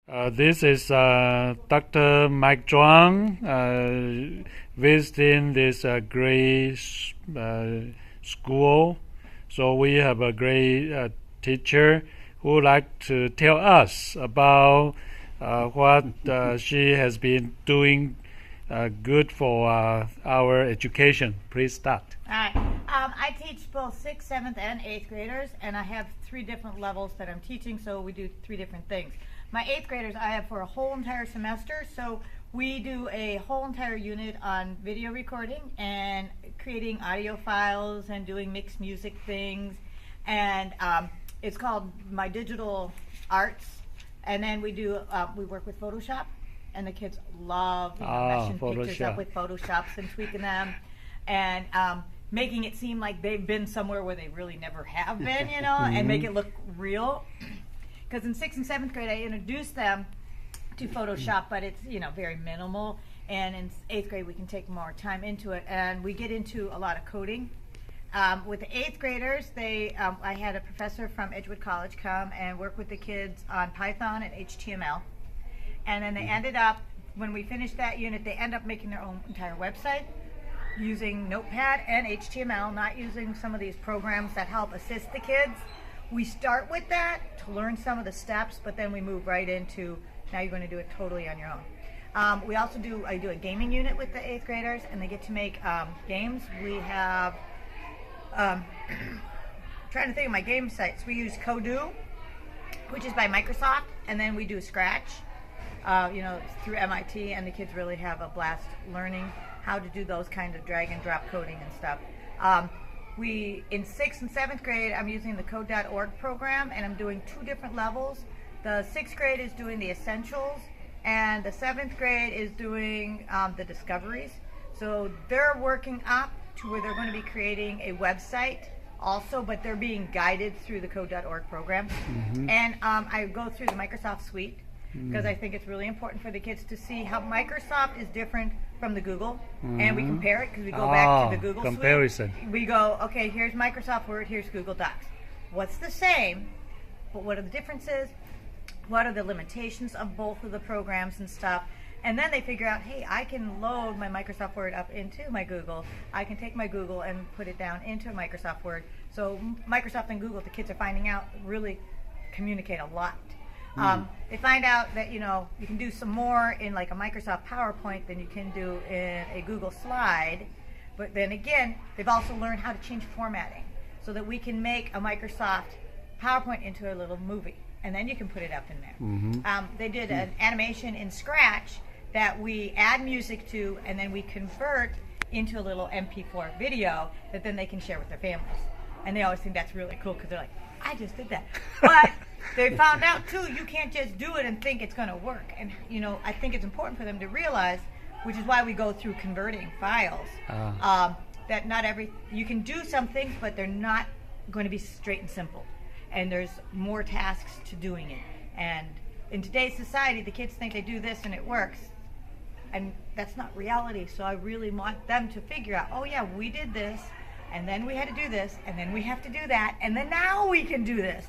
This is Dr. Mike Zhuang visiting this great school. So we have a great teacher who would like to tell us about what she has been doing good for our education. Please start. All right. I teach both 6th, 7th, and 8th graders, and I have 3 different levels that I'm teaching, so we do 3 different things. My 8th graders I have for a whole entire semester, so we do a whole entire unit on video recording and creating audio files and doing mixed music things, and it's called My Digital Arts, and then we work with Photoshop, and the kids love meshing pictures up with Photoshops and tweaking them, and making it seem like they've been somewhere where they really never have been, and make it look real. Because in 6th and 7th grade, I introduced them to Photoshop, but it's very minimal. And in 8th grade, we can take more time into it, and we get into a lot of coding. With the 8th graders, I had a professor from Edgewood College come and work with the kids on Python and HTML. And then they ended up, when we finished that unit, they end up making their own entire website using Notepad and HTML, not using some of these programs that help assist the kids. We start with that to learn some of the steps, but then we move right into, now you're going to do it totally on your own. I do a gaming unit with the 8th graders, and they get to make games. We have, trying to think of my game sites. We use Kodoo, which is by Microsoft, and then we do Scratch, through MIT, and the kids really have a blast learning how to do those kind of drag and drop coding and stuff. In 6th and 7th grade, I'm using the code.org program, and I'm doing 2 different levels. The 6th grade is doing the essentials, and the 7th grade is doing the discoveries. So they're working up to where they're going to be creating a website also, but they're being guided through the code.org program. Mm-hmm. And I go through the Microsoft suite, because I think it's really important for the kids to see how Microsoft is different from the Google, and we compare it, because we go back to the Google comparison. Suite. We go, okay, here's Microsoft Word, here's Google Docs. What's the same, but what are the differences? What are the limitations of both of the programs and stuff? And then they figure out, hey, I can load my Microsoft Word up into my Google. I can take my Google and put it down into Microsoft Word. So Microsoft and Google, the kids are finding out, really communicate a lot. They find out that you can do some more in like a Microsoft PowerPoint than you can do in a Google slide, but then again they've also learned how to change formatting so that we can make a Microsoft PowerPoint into a little movie, and then you can put it up in there. Mm-hmm. They did an animation in Scratch that we add music to, and then we convert into a little MP4 video that then they can share with their families, and they always think that's really cool because they're like, I just did that. But they found out too, you can't just do it and think it's going to work. And I think it's important for them to realize, which is why we go through converting files, that you can do some things, but they're not going to be straight and simple. And there's more tasks to doing it. And in today's society, the kids think they do this and it works. And that's not reality. So I really want them to figure out, oh yeah, we did this, and then we had to do this, and then we have to do that, and then now we can do this.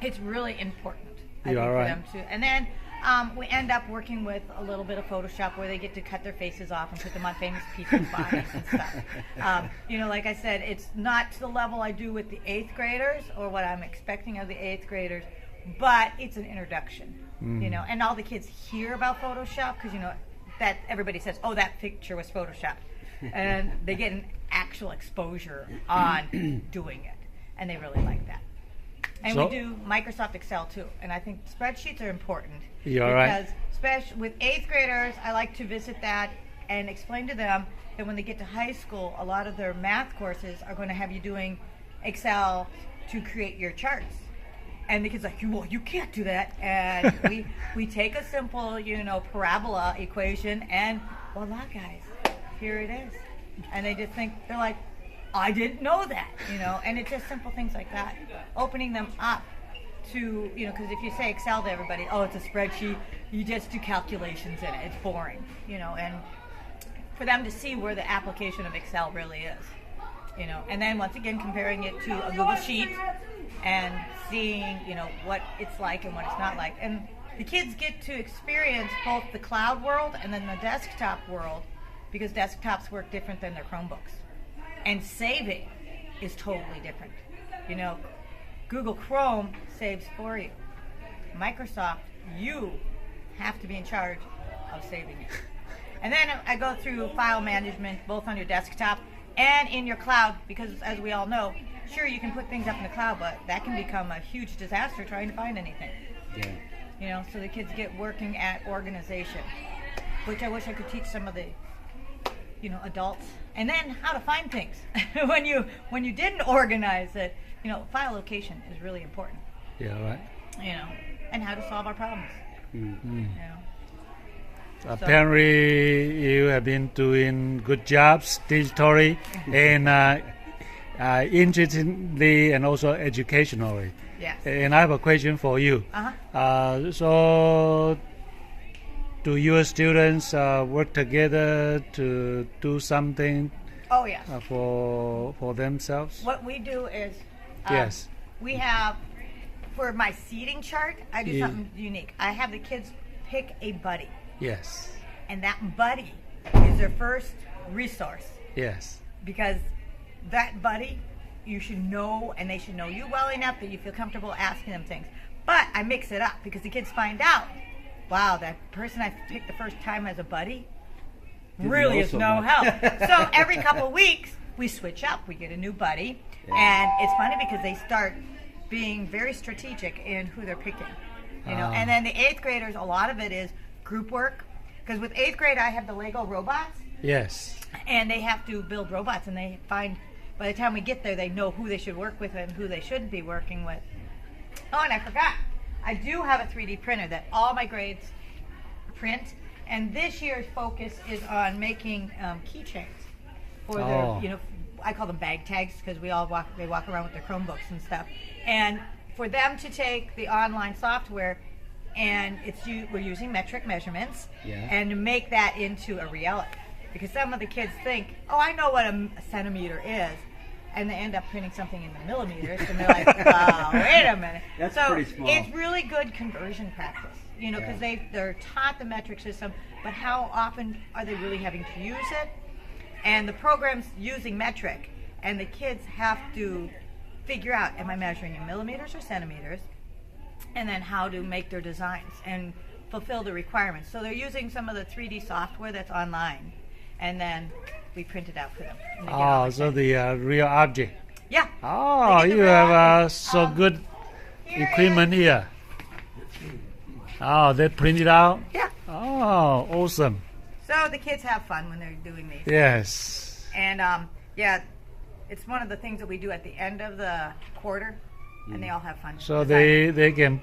It's really important, I think, for them to. And then we end up working with a little bit of Photoshop where they get to cut their faces off and put them on famous people's bodies and stuff. Like I said, it's not to the level I do with the 8th graders or what I'm expecting of the 8th graders, but it's an introduction, and all the kids hear about Photoshop because, that everybody says, oh, that picture was Photoshopped. And they get an actual exposure on doing it, and they really like that. And we do Microsoft Excel too, and I think spreadsheets are important because especially with 8th graders, I like to visit that and explain to them that when they get to high school, a lot of their math courses are going to have you doing Excel to create your charts. And the kid's like, well, you can't do that. And we take a simple, parabola equation, and voila, guys, here it is. And they just think, they're like, I didn't know that, and it's just simple things like that. Opening them up to, because if you say Excel to everybody, oh, it's a spreadsheet, you just do calculations in it, it's boring, and for them to see where the application of Excel really is, and then once again comparing it to a Google Sheet and seeing, what it's like and what it's not like. And the kids get to experience both the cloud world and then the desktop world, because desktops work different than their Chromebooks. And saving is totally different. You know, Google Chrome saves for you. Microsoft, you have to be in charge of saving it. And then I go through file management, both on your desktop and in your cloud, because as we all know, sure, you can put things up in the cloud, but that can become a huge disaster trying to find anything. Yeah. You know, so the kids get working at organization, which I wish I could teach some of the, you know, adults. And then how to find things when you didn't organize it. You know, file location is really important. Yeah, right. You know, and how to solve our problems. Mm-hmm. You know. Apparently, you have been doing good jobs digitally and interestingly and also educationally. Yes. And I have a question for you. Uh-huh. So, do your students work together to do something Oh, yes. For themselves? What we do is, Yes. we have, for my seating chart, I do Yeah. something unique. I have the kids pick a buddy, Yes. and that buddy is their first resource, Yes. because that buddy you should know, and they should know you well enough that you feel comfortable asking them things. But I mix it up because the kids find out, wow, that person I picked the first time as a buddy really is no help. So every couple of weeks we switch up. We get a new buddy, and it's funny because they start being very strategic in who they're picking. You know, and then the 8th graders, a lot of it is group work, because with 8th grade I have the Lego robots. Yes. And they have to build robots, and they find, by the time we get there, they know who they should work with and who they shouldn't be working with. Oh, and I forgot, I do have a 3D printer that all my grades print, and this year's focus is on making keychains for their, you know, I call them bag tags, because they walk around with their Chromebooks and stuff. And for them to take the online software, and we're using metric measurements, and to make that into a reality. Because some of the kids think, oh, I know what a centimeter is, and they end up printing something in the millimeters, and they're like, oh, wait a minute. That's so pretty small. It's really good conversion practice, you know, because they're taught the metric system, but how often are they really having to use it? And the program's using metric, and the kids have to figure out, am I measuring in millimeters or centimeters? And then how to make their designs and fulfill the requirements. So they're using some of the 3D software that's online, and then we print it out for them. Oh, so the real object. Yeah. Oh, you have so good equipment here. Oh, they print it out? Yeah. Oh, awesome. So the kids have fun when they're doing these. Yes. And yeah, it's one of the things that we do at the end of the quarter, and they all have fun. So they can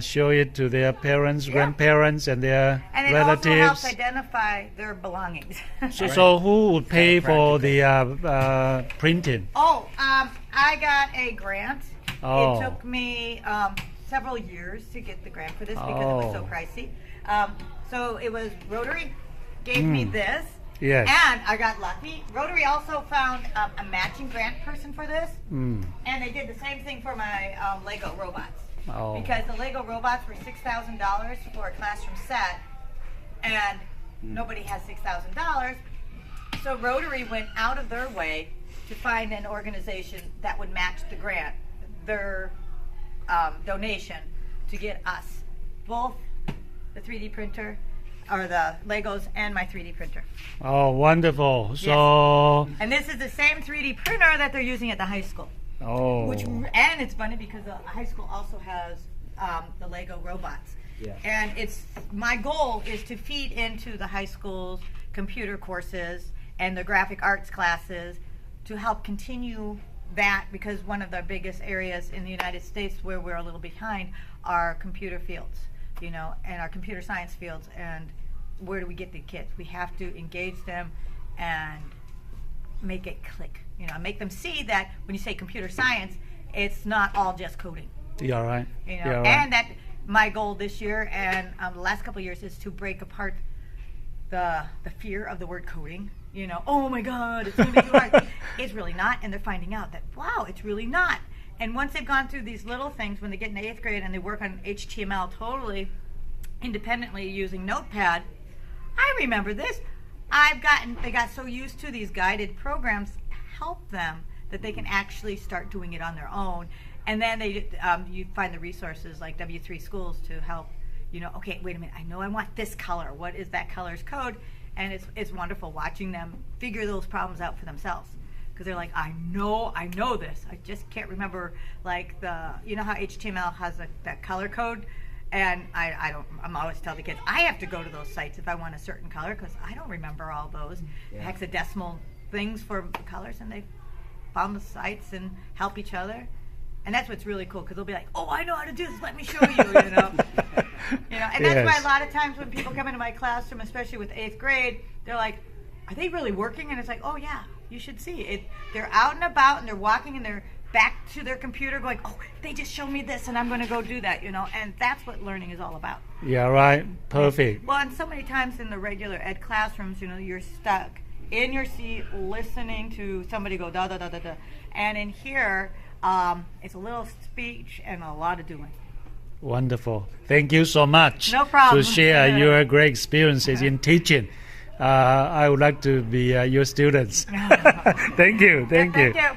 show it to their parents, grandparents, and their relatives. And it also helps identify their belongings. So who would pay for the printing? Oh, I got a grant. Oh. It took me several years to get the grant for this because it was so pricey. So it was Rotary gave me this. Yes. And I got lucky. Rotary also found a matching grant person for this. And they did the same thing for my Lego robots. Oh. Because the Lego robots were $6,000 for a classroom set, and nobody has $6,000. So Rotary went out of their way to find an organization that would match the grant, their donation, to get us both the 3D printer, or the Legos, and my 3D printer. Oh, wonderful. So. And this is the same 3D printer that they're using at the high school. Oh. And it's funny because the high school also has the Lego robots. Yeah. And my goal is to feed into the high school's computer courses and the graphic arts classes to help continue that, because one of the biggest areas in the United States where we're a little behind are computer fields, you know, and our computer science fields. And where do we get the kids? We have to engage them and make it click, you know, make them see that when you say computer science, it's not all just coding. Yeah, right. You know, Yeah, right. and that my goal this year and the last couple of years is to break apart the fear of the word coding. You know, oh my God, it's going to be too hard. It's really not, and they're finding out that, wow, it's really not. And once they've gone through these little things, when they get in 8th grade and they work on HTML totally, independently using Notepad. I remember this. They got so used to these guided programs help them that they can actually start doing it on their own. And then you find the resources like W3 Schools to help, okay, wait a minute, I know I want this color. What is that color's code? And it's wonderful watching them figure those problems out for themselves. Because they're like, I know this. I just can't remember, like how HTML has that color code? And I'm always tell the kids, I have to go to those sites if I want a certain color because I don't remember all those hexadecimal things for colors. And they found the sites and help each other. And that's what's really cool because they'll be like, oh, I know how to do this. Let me show you, And that's why a lot of times when people come into my classroom, especially with 8th grade, they're like, are they really working? And it's like, oh, yeah, you should see it. They're out and about and they're walking and they're back to their computer going, oh, they just showed me this and I'm going to go do that, And that's what learning is all about. Yeah, right. Perfect. Well, and so many times in the regular ed classrooms, you're stuck in your seat listening to somebody go da da da da da. And in here, it's a little speech and a lot of doing. Wonderful. Thank you so much. No problem. To share your great experiences in teaching. I would like to be your students. Thank you. Thank you. Yeah.